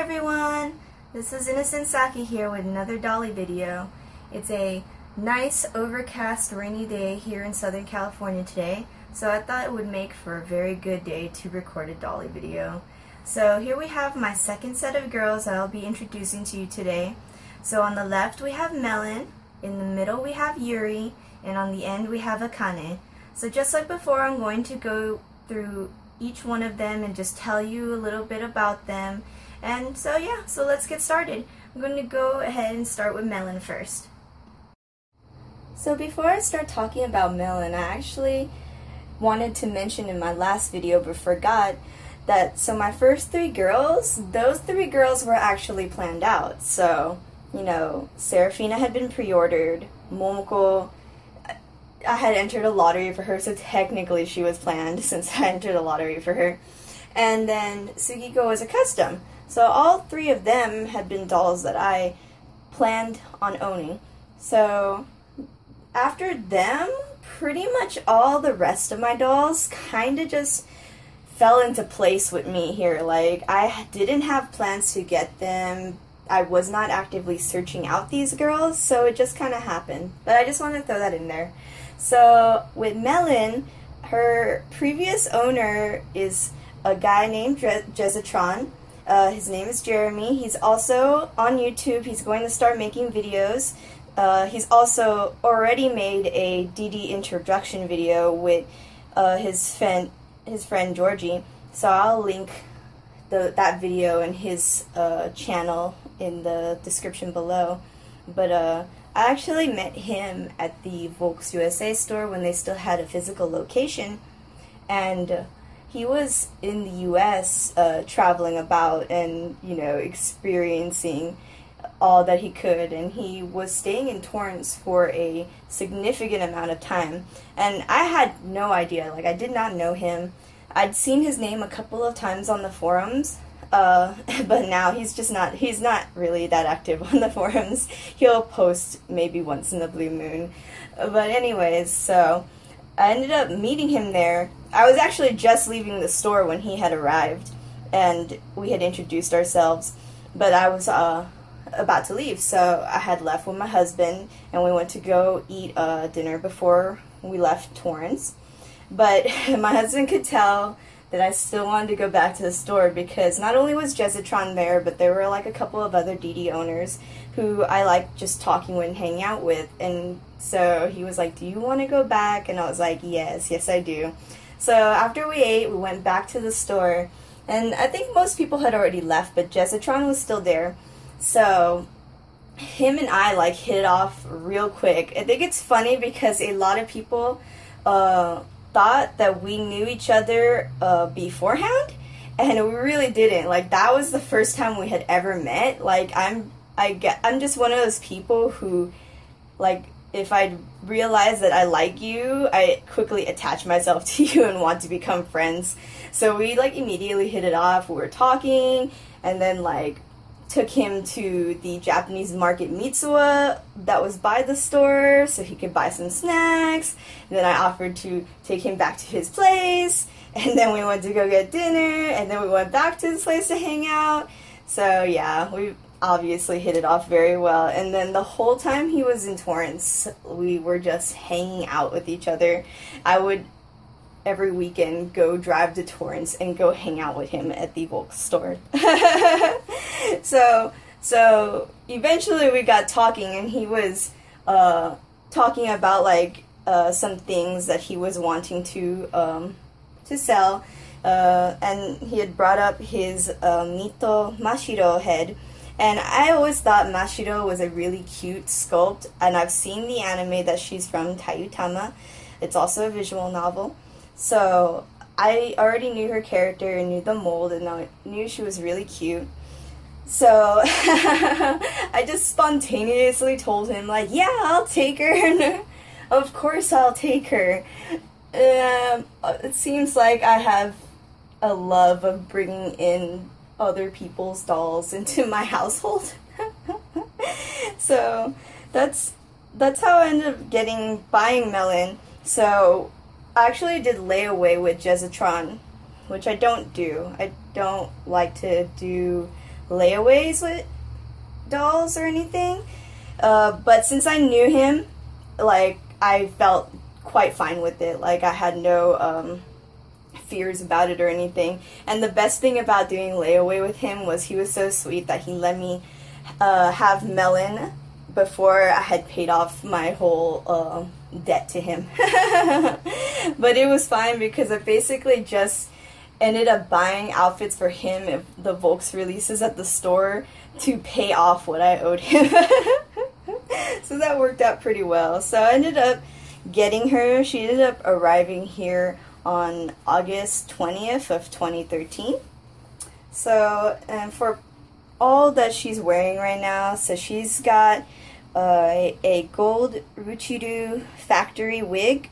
everyone! This is Innocent Saki here with another Dolly video. It's a nice overcast rainy day here in Southern California today, so I thought it would make for a very good day to record a Dolly video. So here we have my second set of girls that I'll be introducing to you today. So on the left we have Melon, in the middle we have Yuri, and on the end we have Akane. So just like before, I'm going to go through each one of them and just tell you a little bit about them. And so yeah, so let's get started. I'm going to go ahead and start with Melon first. So before I start talking about Melon, I actually wanted to mention in my last video but forgot that my first three girls, those three girls were actually planned out. So, you know, Serafina had been pre-ordered, Momoko, I had entered a lottery for her, so technically she was planned since I entered a lottery for her. And then Sugiko was a custom. So all three of them had been dolls that I planned on owning. So after them, pretty much all the rest of my dolls kind of just fell into place with me here. Like, I didn't have plans to get them. I was not actively searching out these girls, so it just kind of happened. But I just want to throw that in there. So with Melon, her previous owner is a guy named Jezatron. His name is Jeremy. He's also on YouTube. He's going to start making videos. He's also already made a DD introduction video with his friend Georgie. So I'll link that video and his channel in the description below. But I actually met him at the Volks USA store when they still had a physical location, and he was in the US traveling about and, you know, experiencing all that he could, and he was staying in Torrance for a significant amount of time, and I had no idea. Like, I did not know him. I'd seen his name a couple of times on the forums, but now he's not really that active on the forums. He'll post maybe once in a blue moon. But anyways, so I ended up meeting him there. I was actually just leaving the store when he had arrived, and we had introduced ourselves, but I was about to leave, so I had left with my husband, and we went to go eat dinner before we left Torrance. But my husband could tell that I still wanted to go back to the store because not only was Jezatron there, but there were like a couple of other DD owners who I liked just talking with and hanging out with. And so he was like, "Do you want to go back?" And I was like, yes I do. So after we ate, we went back to the store, and I think most people had already left, but Jezatron was still there. So him and I like hit it off real quick. I think it's funny because a lot of people thought that we knew each other beforehand, and we really didn't. Like, that was the first time we had ever met. Like, I'm just one of those people who, like, if I realize that I like you, I quickly attach myself to you and want to become friends. So we like immediately hit it off. We were talking, and then like took him to the Japanese market Mitsuwa that was by the store so he could buy some snacks. And then I offered to take him back to his place, and then we went to go get dinner, and then we went back to his place to hang out. So yeah, we obviously hit it off very well. And then the whole time he was in Torrance, we were just hanging out with each other. I would every weekend go drive to Torrance and go hang out with him at the Volks store. So eventually we got talking, and he was talking about like some things that he was wanting to sell, and he had brought up his Mito Mashiro head. And I always thought Mashiro was a really cute sculpt, and I've seen the anime that she's from, Tayutama. It's also a visual novel. So I already knew her character and knew the mold, and I knew she was really cute. So I just spontaneously told him, like, yeah, I'll take her. Of course I'll take her. It seems like I have a love of bringing in other people's dolls into my household. So that's how I ended up buying Melon. So I actually did layaway with Jezatron, which I don't do. I don't like to do layaways with dolls or anything. But since I knew him, like, I felt quite fine with it. Like, I had no fears about it or anything. And the best thing about doing layaway with him was he was so sweet that he let me have Melon before I had paid off my whole debt to him. But it was fine because I basically just ended up buying outfits for him if the Volks releases at the store to pay off what I owed him. So that worked out pretty well. So I ended up getting her. She ended up arriving here on August 20th of 2013. So, and for all that she's wearing right now, so she's got a gold Ruchiru factory wig,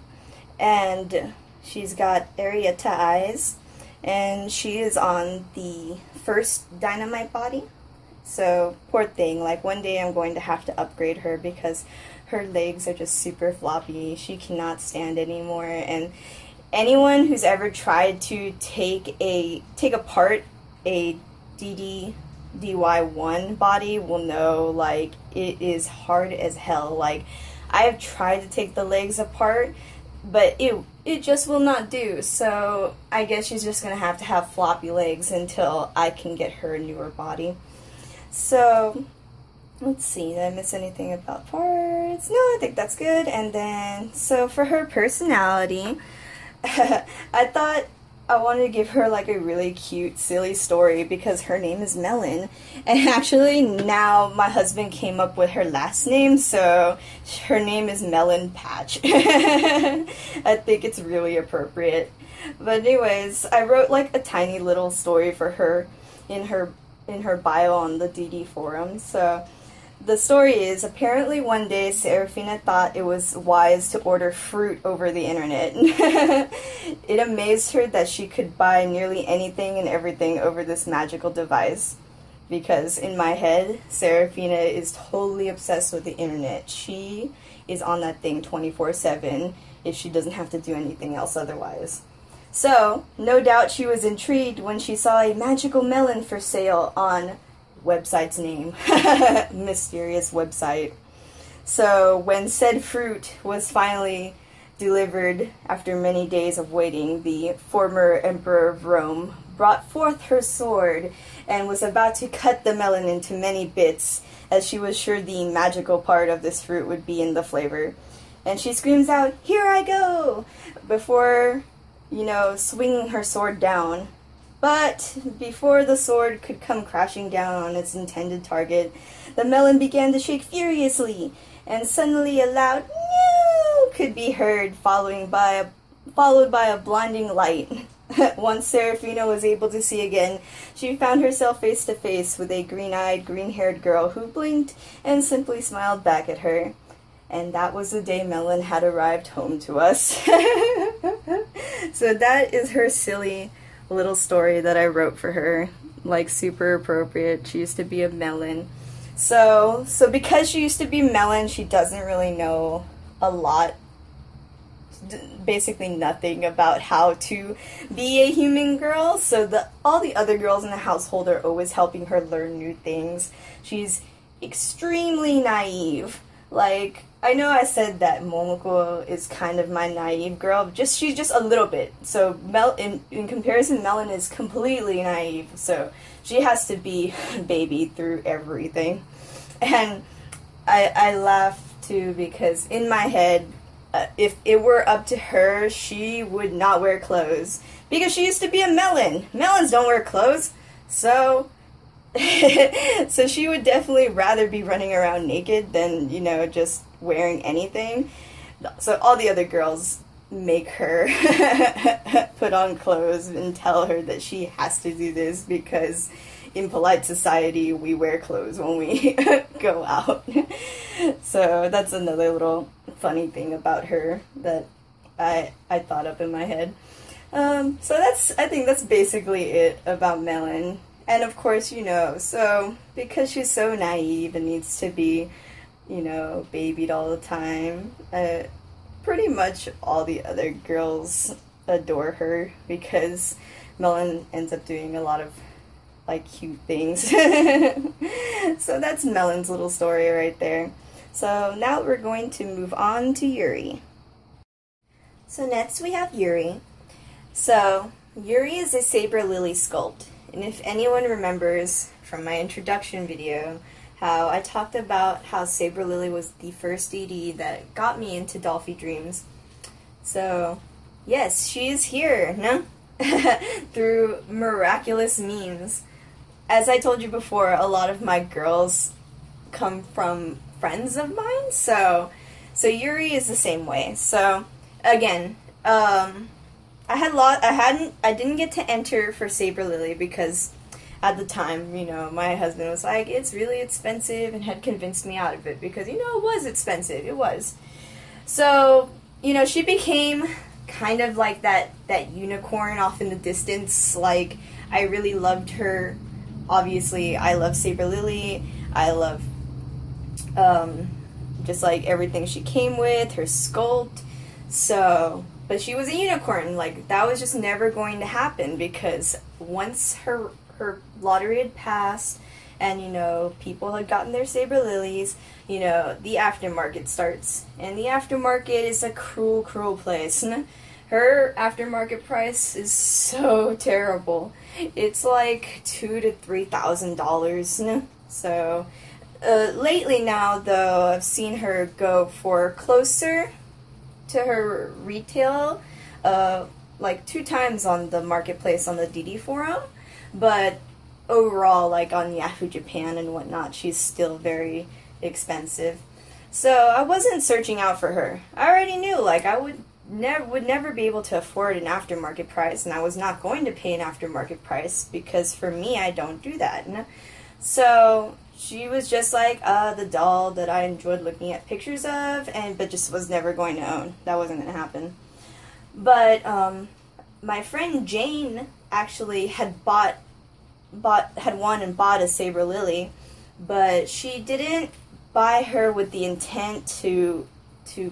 and she's got Arietta eyes, and she is on the first Dynamite body. So, poor thing, like, one day I'm going to have to upgrade her because her legs are just super floppy. She cannot stand anymore, and anyone who's ever tried to take apart a DY1 body will know, like, it is hard as hell. Like, I have tried to take the legs apart, but it just will not do. So I guess she's just gonna have to have floppy legs until I can get her a newer body. So let's see, did I miss anything about parts? No, I think that's good. And then, so for her personality, I thought I wanted to give her like a really cute, silly story because her name is Melon. And actually now my husband came up with her last name, so her name is Melon Patch. I think it's really appropriate. But anyways, I wrote like a tiny little story for her in her bio on the DD forum. So the story is, apparently one day Serafina thought it was wise to order fruit over the internet. It amazed her that she could buy nearly anything and everything over this magical device. Because in my head, Serafina is totally obsessed with the internet. She is on that thing 24/7 if she doesn't have to do anything else otherwise. So, no doubt she was intrigued when she saw a magical melon for sale on website's name. Mysterious website. So when said fruit was finally delivered after many days of waiting, the former emperor of Rome brought forth her sword and was about to cut the melon into many bits, as she was sure the magical part of this fruit would be in the flavor. And she screams out, "Here I go!" before, you know, swinging her sword down. But before the sword could come crashing down on its intended target, the melon began to shake furiously, and suddenly a loud "no" could be heard, followed by a blinding light. Once Serafina was able to see again, she found herself face to face with a green-eyed, green-haired girl who blinked and simply smiled back at her. And that was the day Melon had arrived home to us. So that is her silly little story that I wrote for her, like super appropriate. She used to be a melon. So because she used to be Melon, she doesn't really know a lot, basically nothing about how to be a human girl. So all the other girls in the household are always helping her learn new things. She's extremely naive. Like, I know I said that Momoko is kind of my naive girl, she's just a little bit. So in comparison, Melon is completely naive, so she has to be babied through everything. And I laugh too because in my head, if it were up to her, she would not wear clothes because she used to be a melon. Melons don't wear clothes, so so she would definitely rather be running around naked than, you know, just wearing anything. So all the other girls make her put on clothes and tell her that she has to do this because in polite society we wear clothes when we go out. So that's another little funny thing about her that I thought up in my head. So I think that's basically it about Melon. And of course, you know, so because she's so naive and needs to be, you know, babied all the time, pretty much all the other girls adore her because Melon ends up doing a lot of like cute things. So that's Melon's little story right there. So now we're going to move on to Yuri. So next we have Yuri. So Yuri is a Saber Lily sculpt, and if anyone remembers from my introduction video how I talked about how Saber Lily was the first DD that got me into Dolphy Dreams. So yes, she is here, no? Through miraculous means. As I told you before, a lot of my girls come from friends of mine, so Yuri is the same way. So again, I didn't get to enter for Saber Lily because at the time, you know, my husband was like, it's really expensive, and had convinced me out of it because, you know, it was expensive. It was. So, you know, she became kind of like that unicorn off in the distance. Like, I really loved her. Obviously, I love Saber Lily. I love just like everything she came with, her sculpt. So, but she was a unicorn. Like, that was just never going to happen because once her lottery had passed and, you know, people had gotten their Saber Lilies, you know, the aftermarket starts. And the aftermarket is a cruel, cruel place. Her aftermarket price is so terrible. It's like $2,000 to $3,000. So, lately now, though, I've seen her go for closer to her retail, like 2 times on the marketplace on the DD forum, but overall, like on Yahoo Japan and whatnot, she's still very expensive. So I wasn't searching out for her. I already knew, like, I would never be able to afford an aftermarket price, and I was not going to pay an aftermarket price because for me, I don't do that. So she was just like the doll that I enjoyed looking at pictures of, but just was never going to own. That wasn't going to happen. But my friend Jane actually had won and bought a Saber Lily, but she didn't buy her with the intent to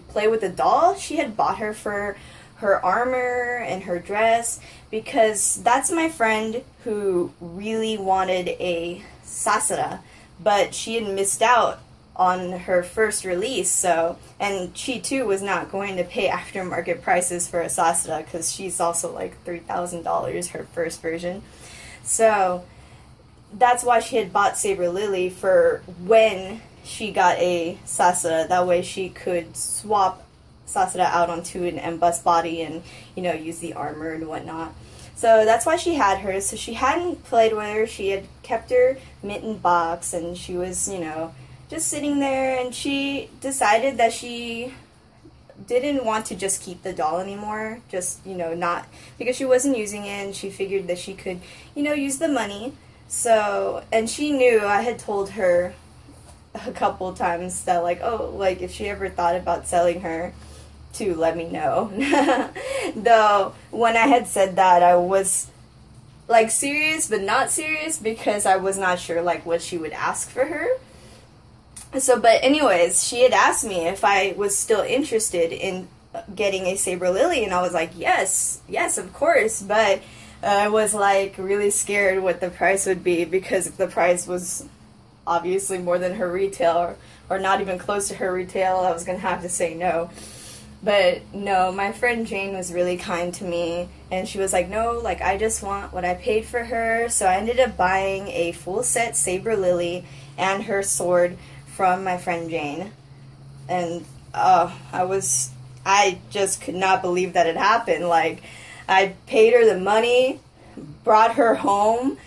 play with the doll. She had bought her for her armor and her dress because that's my friend who really wanted a Sasura, but she had missed out on her first release, so, and she too was not going to pay aftermarket prices for a Sasura because she's also like $3,000 her first version. So that's why she had bought Saber Lily for when she got a Sasura. That way she could swap Sasura out onto an M-Bus body and, you know, use the armor and whatnot. So that's why she had her. So she hadn't played with her. She had kept her mitten box, and she was, you know, just sitting there, and she decided that she didn't want to just keep the doll anymore. Just, you know, not, because she wasn't using it, and she figured that she could, you know, use the money. So, and she knew, I had told her a couple times that, like, oh, like, if she ever thought about selling her, to let me know. Though, when I had said that, I was, like, serious, but not serious, because I was not sure, like, what she would ask for her. So, but anyways, she had asked me if I was still interested in getting a Saber Lily, and I was like, yes, of course, but I was, like, really scared what the price would be, because if the price was obviously more than her retail, or not even close to her retail, I was going to have to say no. But no, my friend Jane was really kind to me, and she was like, no, like, I just want what I paid for her. So I ended up buying a full set Saber Lily and her sword from my friend Jane. And I just could not believe that it happened. Like, I paid her the money, brought her home,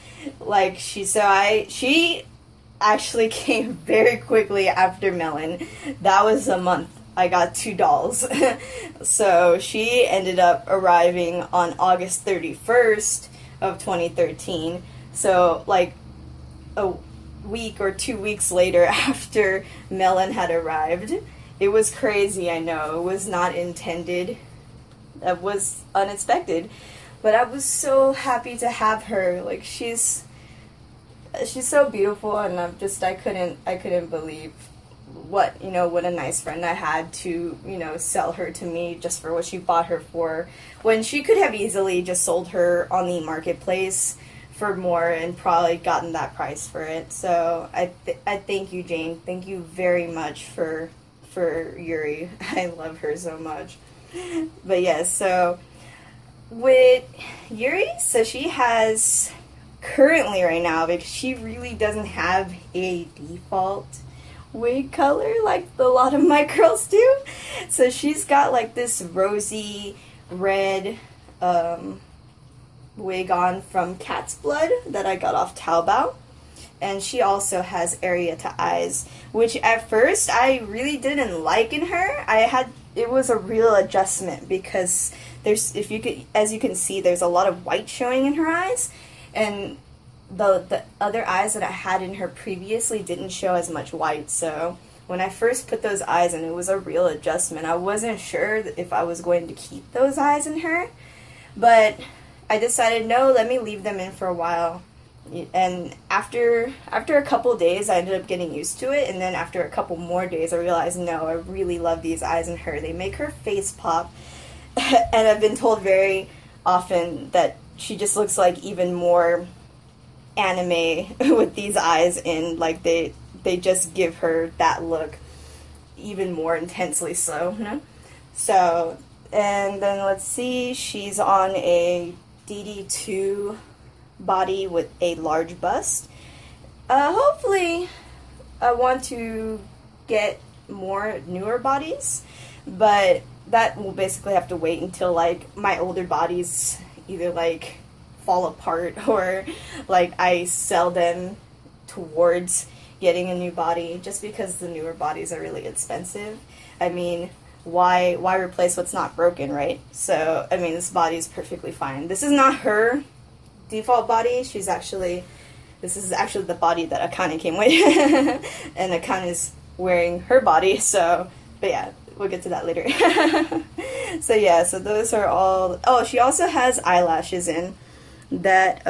like, she actually came very quickly after Melon. That was a month. I got 2 dolls. So she ended up arriving on August 31st of 2013. So, like, a week or 2 weeks later after Melon had arrived. It was crazy, I know. It was not intended. That was unexpected. But I was so happy to have her. Like, she's so beautiful, and I couldn't believe what a nice friend I had to, sell her to me just for what she bought her for, when she could have easily just sold her on the marketplace for more and probably gotten that price for it. So I thank you, Jane. Thank you very much for Yuri. I love her so much. But yes, so with Yuri, so she has currently right now, because she really doesn't have a default wig color like a lot of my girls do. So she's got like this rosy red wig on from Cat's Blood that I got off Taobao. And she also has Arietta eyes, which at first I really didn't like in her. It was a real adjustment because as you can see, there's a lot of white showing in her eyes, and the other eyes that I had in her previously didn't show as much white. So when I first put those eyes in, it was a real adjustment. I wasn't sure if I was going to keep those eyes in her, but I decided, no, let me leave them in for a while. And after a couple days, I ended up getting used to it, and then after a couple more days, I realized, no, I really love these eyes in her. They make her face pop, and I've been told very often that she just looks like even more anime with these eyes in. Like, they just give her that look even more intensely so, you know? So, and then let's see, she's on a DD2 body with a large bust. Hopefully I want to get more newer bodies, but that will basically have to wait until like my older bodies either like fall apart or like I sell them towards getting a new body, just because the newer bodies are really expensive. I mean, why replace what's not broken, right? So I mean, this body is perfectly fine. This is not her default body. This is actually the body that Akane came with. And Akane is wearing her body, so, but yeah, we'll get to that later. So yeah, so those are all. Oh, she also has eyelashes in that.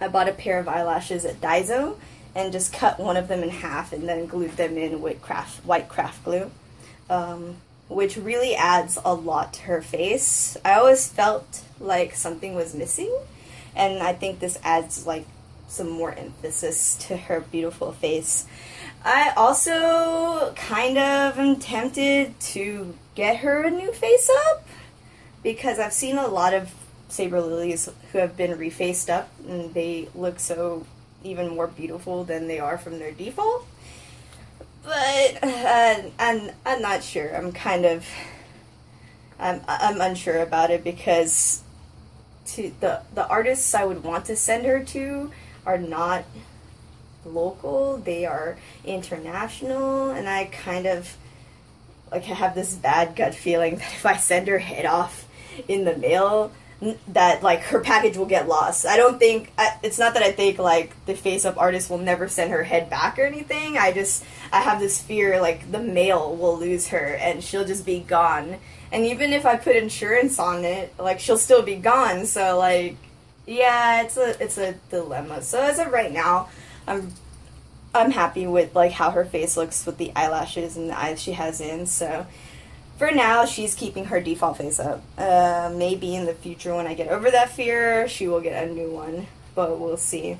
I bought a pair of eyelashes at Daiso and just cut one of them in half and then glued them in with white craft glue, which really adds a lot to her face. I always felt like something was missing, and I think this adds like some more emphasis to her beautiful face. I also kind of am tempted to get her a new face up, because I've seen a lot of Saber Lilies who have been refaced up and they look so even more beautiful than they are from their default. But I'm not sure. I'm unsure about it, because the artists I would want to send her to are not local, they are international, and I kind of like have this bad gut feeling that if I send her head off in the mail, that like her package will get lost. I don't think, it's not that I think like the face-up artist will never send her head back or anything. I have this fear like the mail will lose her and she'll just be gone. And even if I put insurance on it, like she'll still be gone. So like, yeah, it's a dilemma. So as of right now, I'm happy with like how her face looks with the eyelashes and the eyes she has in. So for now, she's keeping her default face up. Maybe in the future when I get over that fear, she will get a new one, but we'll see.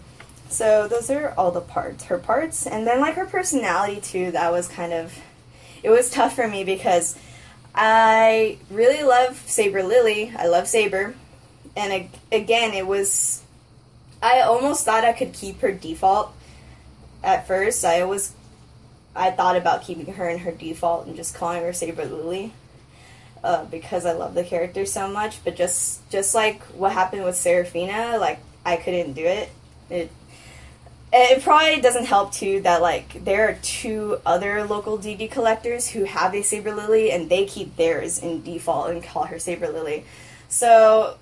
So those are all the parts, her parts, and then like her personality too. That was it was tough for me because I really love Saber Lily. I love Saber, and again, I almost thought I could keep her default. At first, I thought about keeping her in her default and just calling her Saber Lily, because I love the character so much. But just like what happened with Seraphina, like I couldn't do it. It probably doesn't help too that like there are 2 other local DD collectors who have a Saber Lily and they keep theirs in default and call her Saber Lily. So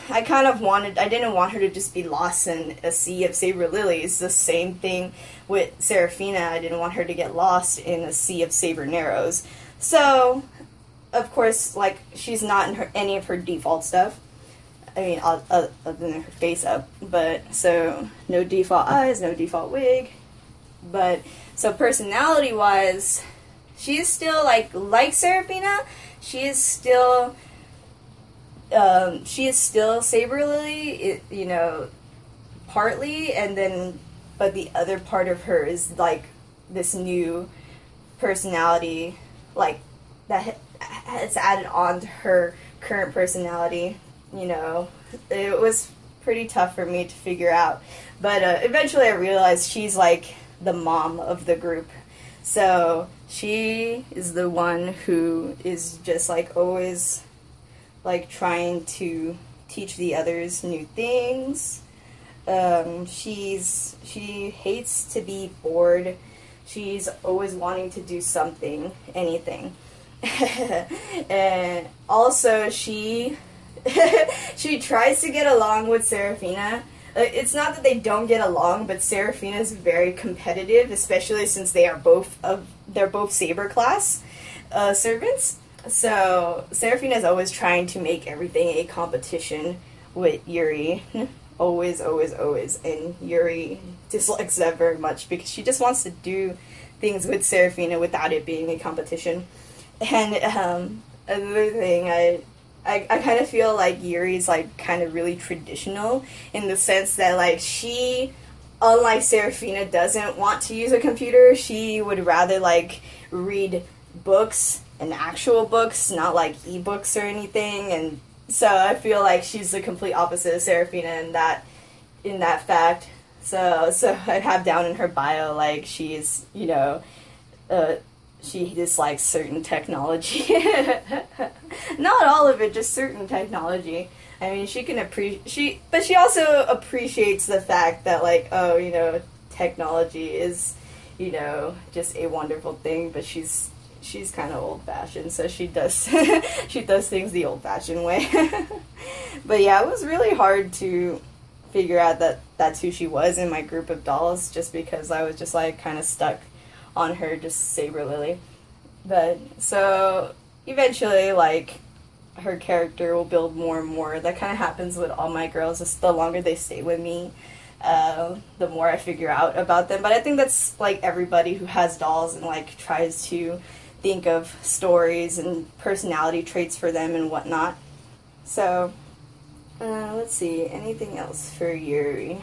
I didn't want her to just be lost in a sea of Saber Lilies. The same thing with Seraphina. I didn't want her to get lost in a sea of Saber Narrows. So, of course, like, she's not in any of her default stuff. I mean, other than her face up. But, so, no default eyes, no default wig. But, so personality-wise, she is still, like Seraphina, she is still Saber Lily. You know, partly, and then but the other part of her is like this new personality, like that has added on to her current personality. You know, it was pretty tough for me to figure out, but eventually I realized she's like the mom of the group. So she is the one who is just like always like trying to teach the others new things. She hates to be bored. She's always wanting to do something, anything. And also she she tries to get along with Serafina. It's not that they don't get along, but Serafina is very competitive, especially since they're both Saber class servants. So Serafina is always trying to make everything a competition with Yuri. Always, always, always. And Yuri dislikes that very much because she just wants to do things with Serafina without it being a competition. And another thing, I kind of feel like Yuri's like kind of really traditional in the sense that like she, unlike Serafina, doesn't want to use a computer. She would rather like read books and actual books, not like ebooks or anything. And so I feel like she's the complete opposite of Serafina in that fact. So I have down in her bio like she's, you know, she dislikes certain technology. Not all of it, just certain technology. I mean, she can but she also appreciates the fact that like, oh, you know, technology is, you know, just a wonderful thing, but she's kind of old-fashioned, so she does she does things the old-fashioned way. But yeah, it was really hard to figure out that that's who she was in my group of dolls, just because I was just like kind of stuck on her, just Saber Lily. But so eventually, like, her character will build more and more. That kind of happens with all my girls. Just the longer they stay with me, the more I figure out about them. But I think that's like everybody who has dolls and like tries to think of stories and personality traits for them and whatnot. So let's see, anything else for Yuri?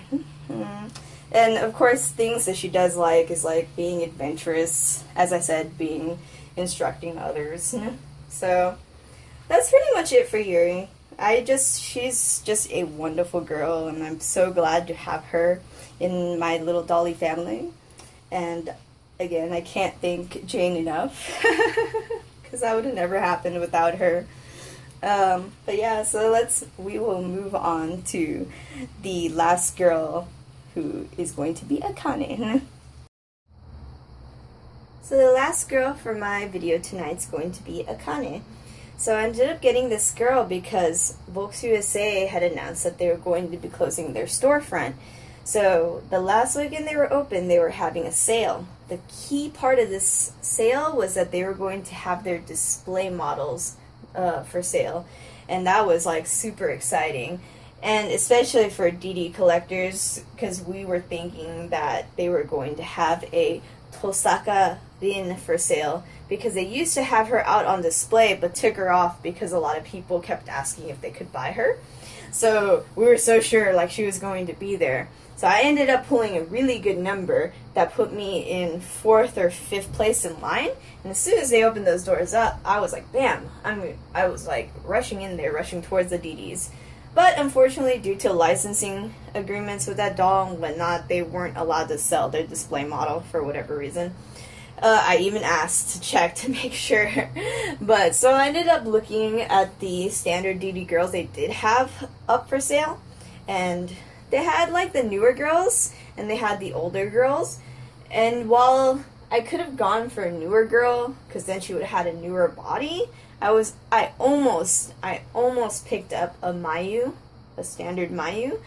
And of course, things that she does like is like being adventurous, as I said, instructing others. So that's pretty much it for Yuri. She's just a wonderful girl, and I'm so glad to have her in my little dolly family. And again, I can't thank Jane enough, because that would have never happened without her. But yeah, so we will move on to the last girl, who is going to be Akane. So the last girl for my video tonight is going to be Akane. So I ended up getting this girl because Books USA had announced that they were going to be closing their storefront. So the last weekend they were open, they were having a sale. The key part of this sale was that they were going to have their display models for sale. And that was like super exciting. And especially for DD collectors, because we were thinking that they were going to have a Tosaka Rin for sale, because they used to have her out on display but took her off because a lot of people kept asking if they could buy her. So we were so sure like she was going to be there. So I ended up pulling a really good number that put me in 4th or 5th place in line. And as soon as they opened those doors up, I was like, bam! I was like rushing in there, rushing towards the DDs. But unfortunately, due to licensing agreements with that doll and whatnot, they weren't allowed to sell their display model for whatever reason. I even asked to check to make sure. But so I ended up looking at the standard DD girls they did have up for sale. And they had like the newer girls and they had the older girls. And while I could have gone for a newer girl, because then she would have had a newer body, I almost picked up a Mayu, a standard Mayu,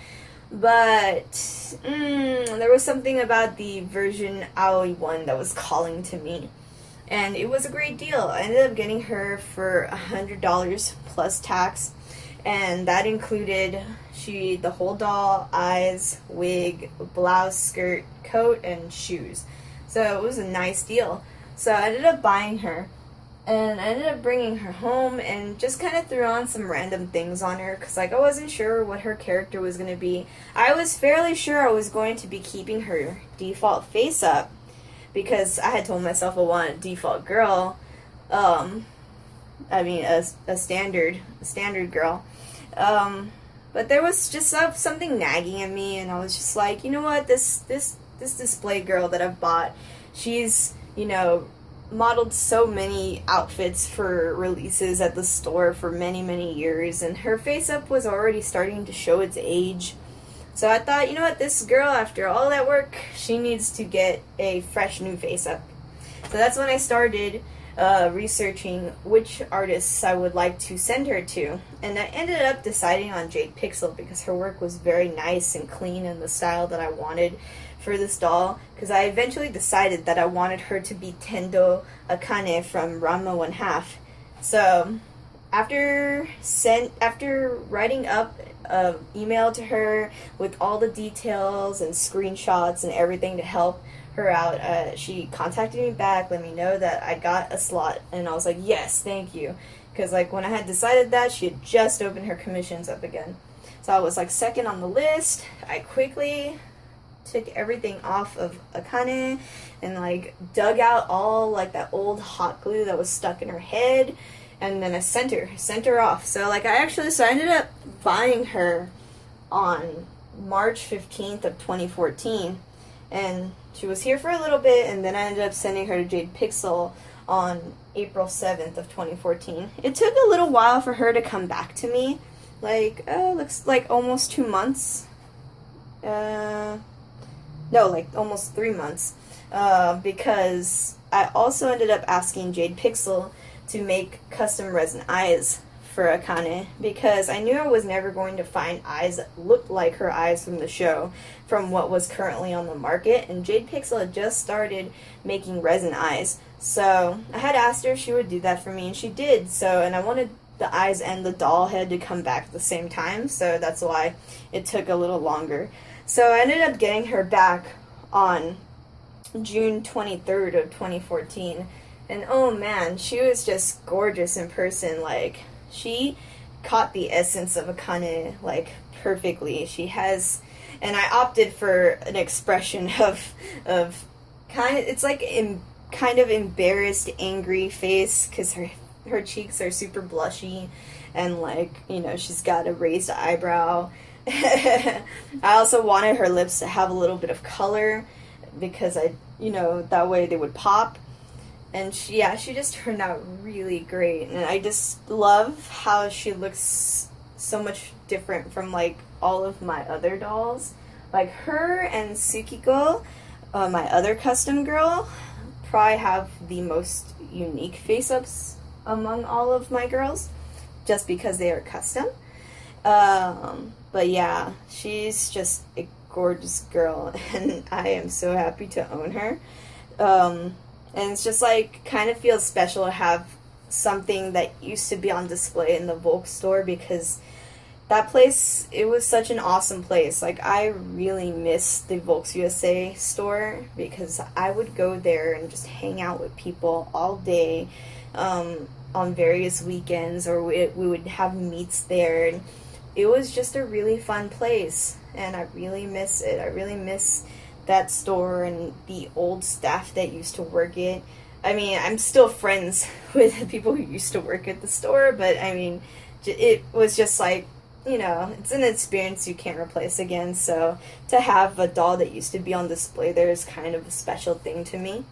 but there was something about the version Aoi one that was calling to me, and it was a great deal. I ended up getting her for $100 plus tax, and that included the whole doll, eyes, wig, blouse, skirt, coat, and shoes. So it was a nice deal. So I ended up buying her. And I ended up bringing her home and just kind of threw on some random things on her because, like, I wasn't sure what her character was going to be. I was fairly sure I was going to be keeping her default face up because I had told myself I wanted a default girl. I mean, a standard girl. But there was just something nagging at me, and I was just like, you know what, this display girl that I've bought, she's, you know, modeled so many outfits for releases at the store for many years, and her face up was already starting to show its age. So I thought, you know what, this girl, after all that work, she needs to get a fresh new face up. So that's when I started researching which artists I would like to send her to, and I ended up deciding on Jade Pixel because her work was very nice and clean in the style that I wanted for this doll, because I eventually decided that I wanted her to be Tendo Akane from Ranma 1/2. So after writing up an email to her with all the details and screenshots and everything to help her out, she contacted me back, let me know that I got a slot, and I was like, yes, thank you, because like when I had decided that, she had just opened her commissions up again. So I was like second on the list. I quickly took everything off of Akane and like dug out all like that old hot glue that was stuck in her head, and then I sent her off. So like I ended up buying her on March 15th of 2014, and she was here for a little bit, and then I ended up sending her to Jade Pixel on April 7th of 2014. It took a little while for her to come back to me, like looks like almost 2 months. No, like almost 3 months, because I also ended up asking Jade Pixel to make custom resin eyes for Akane, because I knew I was never going to find eyes that looked like her eyes from the show from what was currently on the market, and Jade Pixel had just started making resin eyes. So I had asked her if she would do that for me, and she did. So, and I wanted the eyes and the doll head to come back at the same time, so that's why it took a little longer. So I ended up getting her back on June 23rd of 2014, and oh man, she was just gorgeous in person. Like, she caught the essence of Akane, like, perfectly. She has, and I opted for an expression of kind of, it's like kind of embarrassed, angry face, because her cheeks are super blushy, and like, you know, she's got a raised eyebrow. I also wanted her lips to have a little bit of color, because you know, that way they would pop. And she just turned out really great, and I just love how she looks so much different from like all of my other dolls. Like her and Tsukiko, my other custom girl, probably have the most unique face-ups among all of my girls, just because they are custom. But yeah, she's just a gorgeous girl, and I am so happy to own her. And it's just like, kind of feels special to have something that used to be on display in the Volk store, because that place, it was such an awesome place. Like, I really miss the Volks USA store, because I would go there and just hang out with people all day on various weekends, or we would have meets there, and it was just a really fun place, and I really miss it. I really miss that store and the old staff that used to work it. I mean, I'm still friends with the people who used to work at the store, but I mean, it was just like, you know, it's an experience you can't replace again. So to have a doll that used to be on display there is kind of a special thing to me.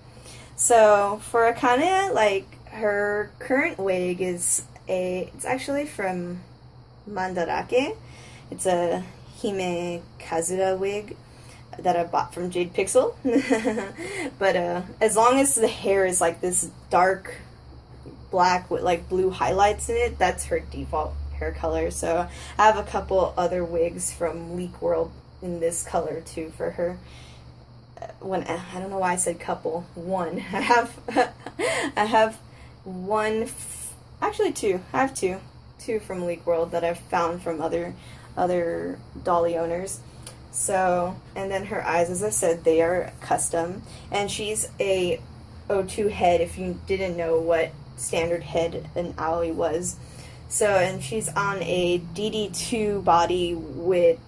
So for Akane, like, her current wig is it's actually from Mandarake. It's a Hime Kazura wig that I bought from Jade Pixel. But as long as the hair is like this dark black with like blue highlights in it, that's her default hair color. So I have a couple other wigs from Leak World in this color too for her. I don't know why I said couple. One. I have one, actually two. I have two from Leak World that I've found from other dolly owners. So, and then her eyes, as I said, they are custom, and she's a O2 head. If you didn't know what standard head an Aoi was. So, and she's on a DD2 body with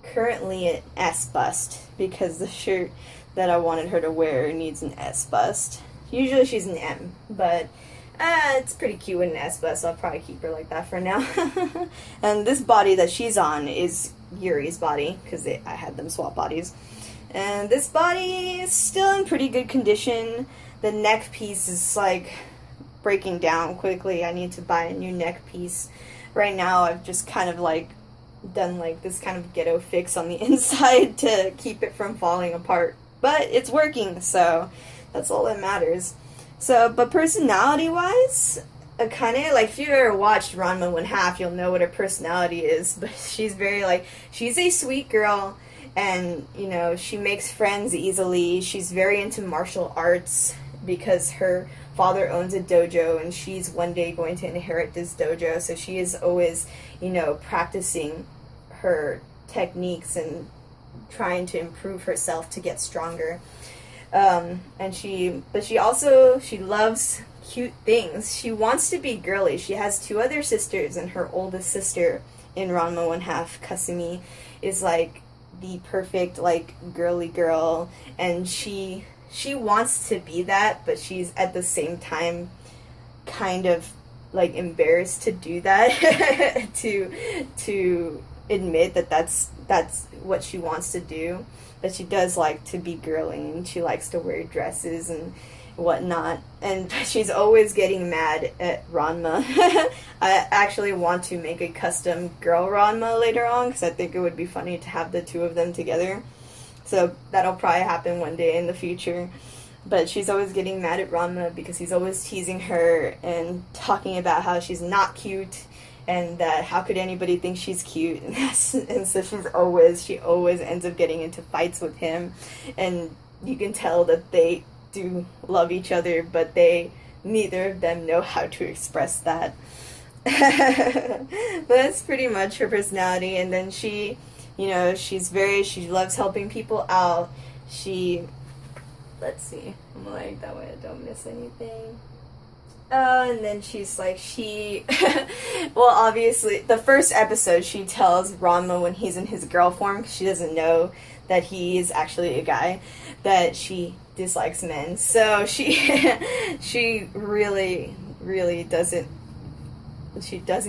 currently an S bust, because the shirt that I wanted her to wear needs an S bust. Usually she's an M, but it's pretty cute with an S bust, so I'll probably keep her like that for now. And this body that she's on is Yuri's body, because I had them swap bodies. And this body is still in pretty good condition. The neck piece is like breaking down quickly. I need to buy a new neck piece. Right now I've just kind of like done like this kind of ghetto fix on the inside to keep it from falling apart. But it's working, so that's all that matters. So, but personality-wise, Akane, like, if you ever watched Ranma 1/2, you'll know what her personality is. But she's very, like, she's a sweet girl, and, you know, she makes friends easily. She's very into martial arts because her father owns a dojo, and she's one day going to inherit this dojo. So she is always, you know, practicing her techniques and trying to improve herself to get stronger. But she also loves cute things. She wants to be girly. She has 2 other sisters, and her oldest sister in Ranma 1/2, Kasumi, is like the perfect like girly girl, and she wants to be that, but she's at the same time kind of like embarrassed to do that, to admit that that's what she wants to do. But she does like to be girly, and she likes to wear dresses and whatnot, and she's always getting mad at Ranma. I actually want to make a custom girl Ranma later on, because I think it would be funny to have the 2 of them together. So that'll probably happen one day in the future. But she's always getting mad at Ranma because he's always teasing her and talking about how she's not cute, and that how could anybody think she's cute. And so she always ends up getting into fights with him, and you can tell that they do love each other, but neither of them know how to express that. But that's pretty much her personality. And then she, you know, she loves helping people out. Let's see, I'm like, that way I don't miss anything. And then she's like, well, obviously, the first episode, she tells Ranma when he's in his girl form, because she doesn't know that he is actually a guy, that she dislikes men. So she really, really doesn't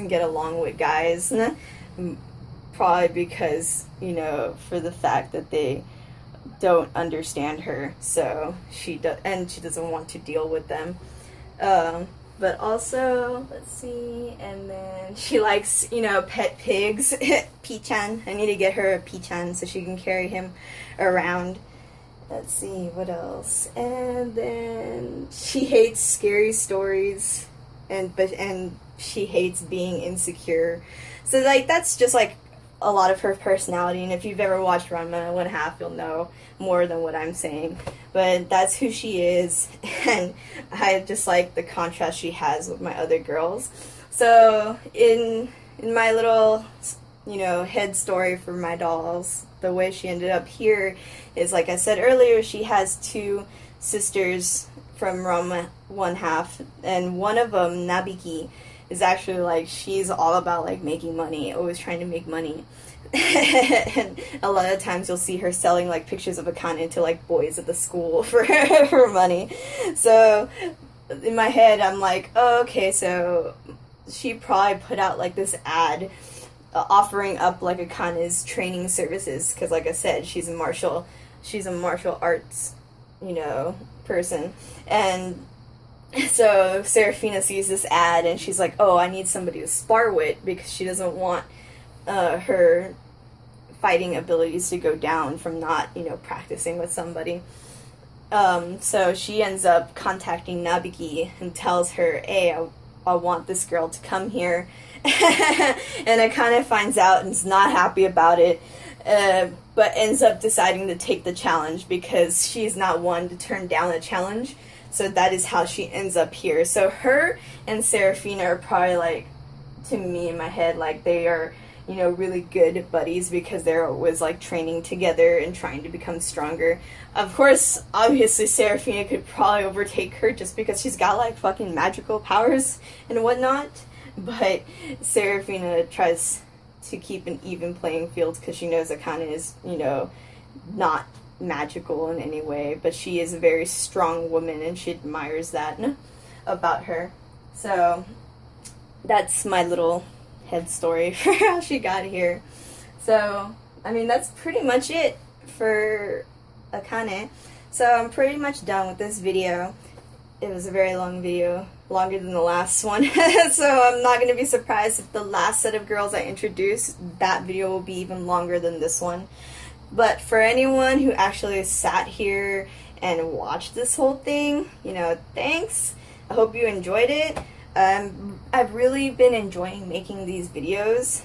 get along with guys. Probably because, you know, for the fact that they don't understand her, so she doesn't want to deal with them. But also, let's see, and then she likes, you know, pet pigs. Pichan. I need to get her a Pichan so she can carry him around. Let's see, what else? And then she hates scary stories, and she hates being insecure. So, like, that's just, like, a lot of her personality, and if you've ever watched Ranma 1/2, you'll know more than what I'm saying. But that's who she is, and I just like the contrast she has with my other girls. So in my little, you know, head story for my dolls, the way she ended up here is, like I said earlier, she has 2 sisters from Ranma 1/2, and one of them, Nabiki, is actually like, she's all about like making money, always trying to make money. And a lot of times you'll see her selling like pictures of Akane to like boys at the school for money. So in my head I'm like, oh, okay, so she probably put out like this ad offering up like Akane's training services, because like I said, she's a martial arts, you know, person. And so Serafina sees this ad and she's like, oh, I need somebody to spar with, because she doesn't want her fighting abilities to go down from not, you know, practicing with somebody. So she ends up contacting Nabiki and tells her, hey, I want this girl to come here. And Akane finds out and is not happy about it, but ends up deciding to take the challenge because she's not one to turn down a challenge. So that is how she ends up here. So her and Serafina are probably like, to me in my head, like they are, you know, really good buddies because they're always like training together and trying to become stronger. Of course, obviously Seraphina could probably overtake her just because she's got like fucking magical powers and whatnot, but Seraphina tries to keep an even playing field because she knows Akane is, you know, not magical in any way, but she is a very strong woman and she admires that about her. So that's my little head story for how she got here. So, I mean, that's pretty much it for Akane. So I'm pretty much done with this video. It was a very long video, longer than the last one. So I'm not going to be surprised if the last set of girls I introduce, that video will be even longer than this one. But for anyone who actually sat here and watched this whole thing, you know, thanks. I hope you enjoyed it. I've really been enjoying making these videos.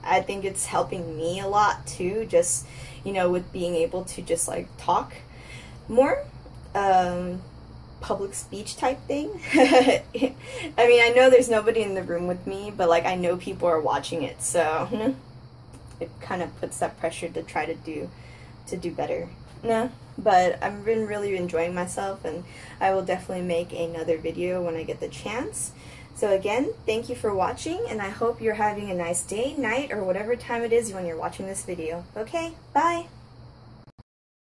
I think it's helping me a lot too, just, you know, with being able to just like talk more. Public speech type thing. I mean, I know there's nobody in the room with me, but like I know people are watching it, so it kind of puts that pressure to try to do better. No, but I've been really enjoying myself, and I will definitely make another video when I get the chance. So again, thank you for watching, and I hope you're having a nice day, night, or whatever time it is when you're watching this video. Okay, bye!